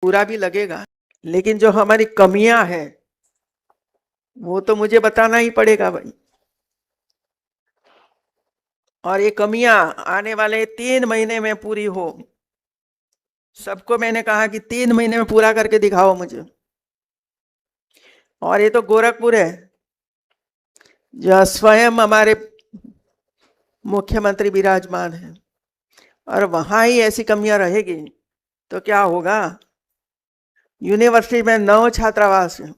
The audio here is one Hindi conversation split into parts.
बुरा भी लगेगा, लेकिन जो हमारी कमियां हैं वो तो मुझे बताना ही पड़ेगा भाई। और ये कमियां आने वाले 3 महीने में पूरी हो। सबको मैंने कहा कि 3 महीने में पूरा करके दिखाओ मुझे। और ये तो गोरखपुर है, जो स्वयं हमारे मुख्यमंत्री विराजमान है, और वहां ही ऐसी कमियां रहेगी तो क्या होगा। यूनिवर्सिटी में 9 छात्रावास हैं,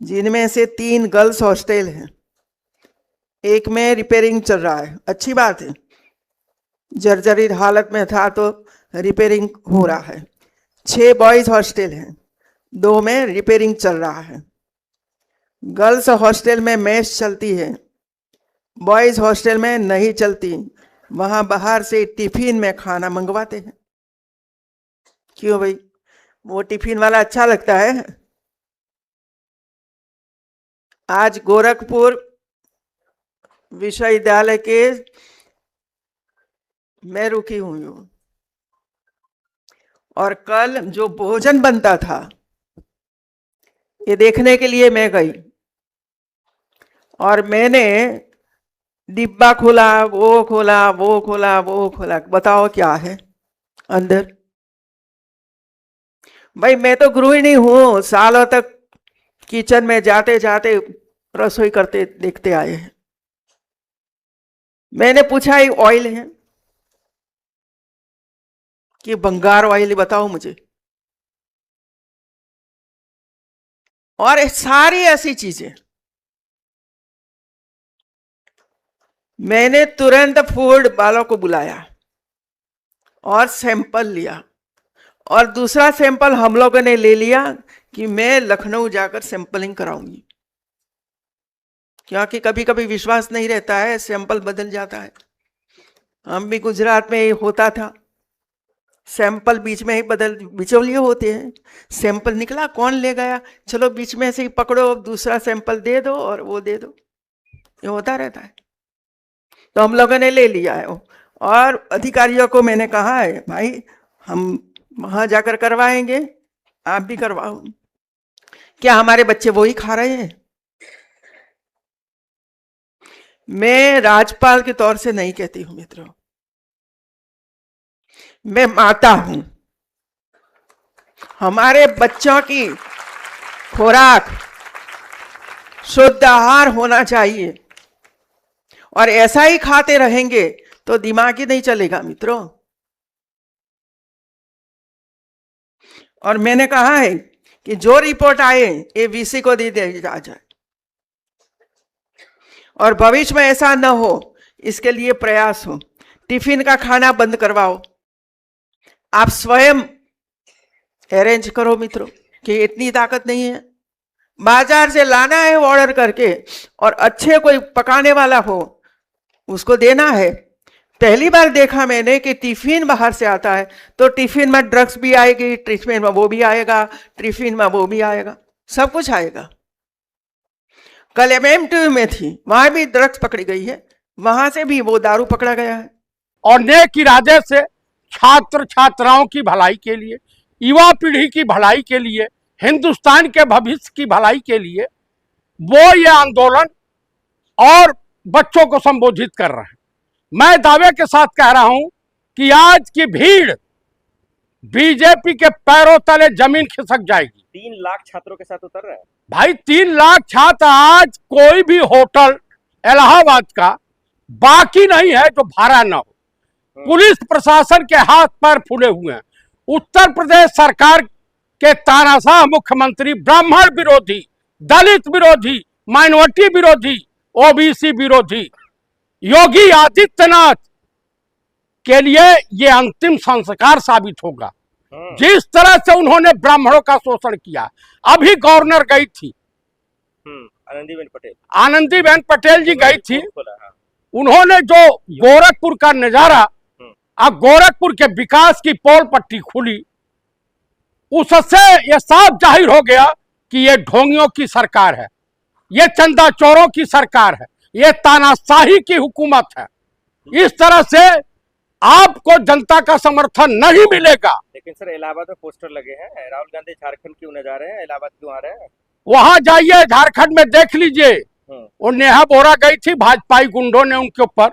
जिनमें से 3 गर्ल्स हॉस्टल हैं, एक में रिपेयरिंग चल रहा है। अच्छी बात है, जर्जरित हालत में था तो रिपेयरिंग हो रहा है। 6 बॉयज हॉस्टल हैं, 2 में रिपेयरिंग चल रहा है। गर्ल्स हॉस्टल में मेस चलती है, बॉयज हॉस्टल में नहीं चलती। वहां बाहर से टिफिन में खाना मंगवाते हैं। क्यों भाई, वो टिफिन वाला अच्छा लगता है? आज गोरखपुर विश्वविद्यालय के मैं रुकी हुई हूँ, और कल जो भोजन बनता था ये देखने के लिए मैं गई, और मैंने डिब्बा खोला, वो खोला, वो खोला, वो खोला। बताओ क्या है अंदर? भाई मैं तो गृहिणी हूं, सालों तक किचन में जाते जाते रसोई करते देखते आए हैं। मैंने पूछा ये ऑयल है कि बंगार ऑयल? बताओ मुझे। और सारी ऐसी चीजें मैंने तुरंत फूड वालों को बुलाया और सैंपल लिया, और दूसरा सैंपल हम लोगों ने ले लिया कि मैं लखनऊ जाकर सैंपलिंग कराऊंगी, क्योंकि कभी कभी विश्वास नहीं रहता है, सैंपल बदल जाता है। हम भी गुजरात में होता था, सैंपल बीच में ही बिचौलिए होते हैं। सैंपल निकला, कौन ले गया, चलो बीच में से ही पकड़ो, दूसरा सैंपल दे दो और वो दे दो, ये होता रहता है। तो हम लोगों ने ले लिया है, और अधिकारियों को मैंने कहा है भाई हम वहां जाकर करवाएंगे, आप भी करवाओ। क्या हमारे बच्चे वही खा रहे हैं? मैं राज्यपाल के तौर से नहीं कहती हूं मित्रों, मैं माता हूं। हमारे बच्चों की खुराक शुद्ध आहार होना चाहिए, और ऐसा ही खाते रहेंगे तो दिमाग ही नहीं चलेगा मित्रों। और मैंने कहा है कि जो रिपोर्ट आए ये वीसी को दे दिया जाए, और भविष्य में ऐसा न हो इसके लिए प्रयास हो। टिफिन का खाना बंद करवाओ, आप स्वयं अरेंज करो मित्रों, कि इतनी ताकत नहीं है। बाजार से लाना है ऑर्डर करके, और अच्छे कोई पकाने वाला हो उसको देना है। पहली बार देखा मैंने कि टिफिन बाहर से आता है तो टिफिन में ड्रग्स भी आएगी, टिफिन में वो भी आएगा, टिफिन में वो भी आएगा, सब कुछ आएगा। कल एमएमटीयू में थी, वहां भी ड्रग्स पकड़ी गई है, वहां से भी वो दारू पकड़ा गया है। और नेक इरादे से छात्र छात्राओं की भलाई के लिए, युवा पीढ़ी की भलाई के लिए, हिंदुस्तान के भविष्य की भलाई के लिए वो ये आंदोलन और बच्चों को संबोधित कर रहे हैं। मैं दावे के साथ कह रहा हूं कि आज की भीड़ बीजेपी के पैरों तले जमीन खिसक जाएगी। 3 लाख छात्रों के साथ उतर रहा है भाई, 3 लाख छात्र, आज कोई भी होटल इलाहाबाद का बाकी नहीं है जो भरा ना हो। पुलिस प्रशासन के हाथ पैर फूले हुए हैं। उत्तर प्रदेश सरकार के तानाशाह मुख्यमंत्री ब्राह्मण विरोधी, दलित विरोधी, माइनॉरिटी विरोधी, ओबीसी विरोधी योगी आदित्यनाथ के लिए ये अंतिम संस्कार साबित होगा। जिस तरह से उन्होंने ब्राह्मणों का शोषण किया। अभी गवर्नर गई थी, आनंदीबेन पटेल जी गई थी, उन्होंने जो गोरखपुर का नजारा, अब गोरखपुर के विकास की पोल पट्टी खुली, उससे यह साफ जाहिर हो गया कि ये ढोंगियों की सरकार है, ये चंदा चोरों की सरकार है, ये तानाशाही की हुकूमत है। इस तरह से आपको जनता का समर्थन नहीं मिलेगा। लेकिन सर इलाहाबाद में पोस्टर लगे हैं, राहुल गांधी झारखंड क्यों न जा रहे हैं, इलाहाबाद क्यों आ रहे हैं? वहां जाइए, झारखंड में देख लीजिए। वो नेहा बोरा गई थी, भाजपाई गुंडों ने उनके ऊपर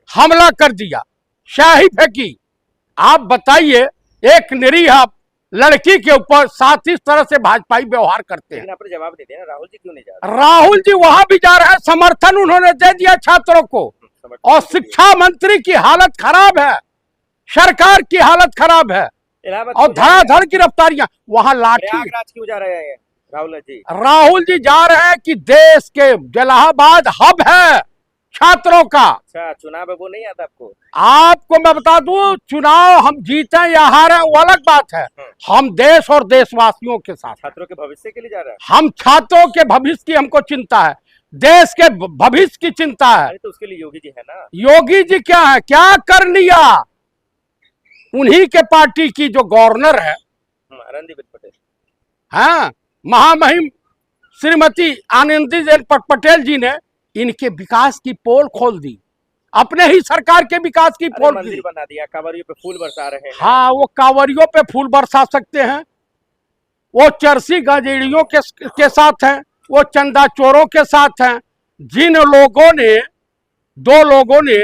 हमला कर दिया, शाही फेंकी। आप बताइए, एक निरीह लड़की के ऊपर साथ इस तरह से भाजपाई व्यवहार करते हैं। लेकिन आपने जवाब दे दिया ना, राहुल जी क्यों नहीं जा रहे? राहुल जी वहां भी जा रहे हैं, समर्थन उन्होंने दे दिया छात्रों को। और शिक्षा मंत्री की हालत खराब है, सरकार की हालत खराब है, इलाहाबाद और क्यों जा रहे हैं? धड़ाधड़ गिरफ्तारियां। वहां लाठी। प्रयागराज क्यों जा रहे हैं राहुल जी जा रहे हैं कि देश के इलाहाबाद हब है छात्रों का। अच्छा, चुनाव है वो नहीं आता आपको? आपको मैं बता दूं, चुनाव हम जीते या हारे वो अलग बात है, हम देश और देशवासियों के साथ। छात्रों के भविष्य के लिए जा रहे हैं? हम छात्रों के भविष्य की हमको चिंता है, देश के भविष्य की चिंता है। अरे तो उसके लिए योगी जी है ना। योगी जी क्या है, क्या कर लिया? उन्हीं के पार्टी की जो गवर्नर है, आनंदीबेन पटेल, हाँ, महामहिम श्रीमती आनंदीबेन पटेल जी ने इनके विकास की पोल खोल दी, अपने ही सरकार के विकास की पोल मंदिर बना दिया, कांवरियों पे फूल बरसा रहे हैं। हाँ, वो कांवरियों पे फूल बरसा सकते हैं, वो चरसी गजेड़ियों के साथ हैं, वो चंदा चोरों के साथ हैं। जिन लोगों ने, दो लोगों ने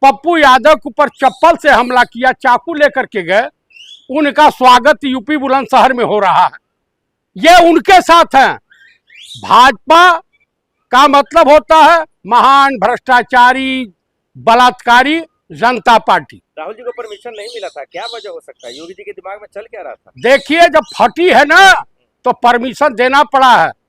पप्पू यादव के ऊपर चप्पल से हमला किया, चाकू लेकर के गए, उनका स्वागत यूपी बुलंदशहर में हो रहा है, ये उनके साथ हैं। भाजपा का मतलब होता है महान भ्रष्टाचारी, बलात्कारी जनता पार्टी। राहुल जी को परमिशन नहीं मिला था, क्या वजह हो सकता है? योगी जी के दिमाग में चल क्या रहा था? देखिए, जब फटी है ना तो परमिशन देना पड़ा है।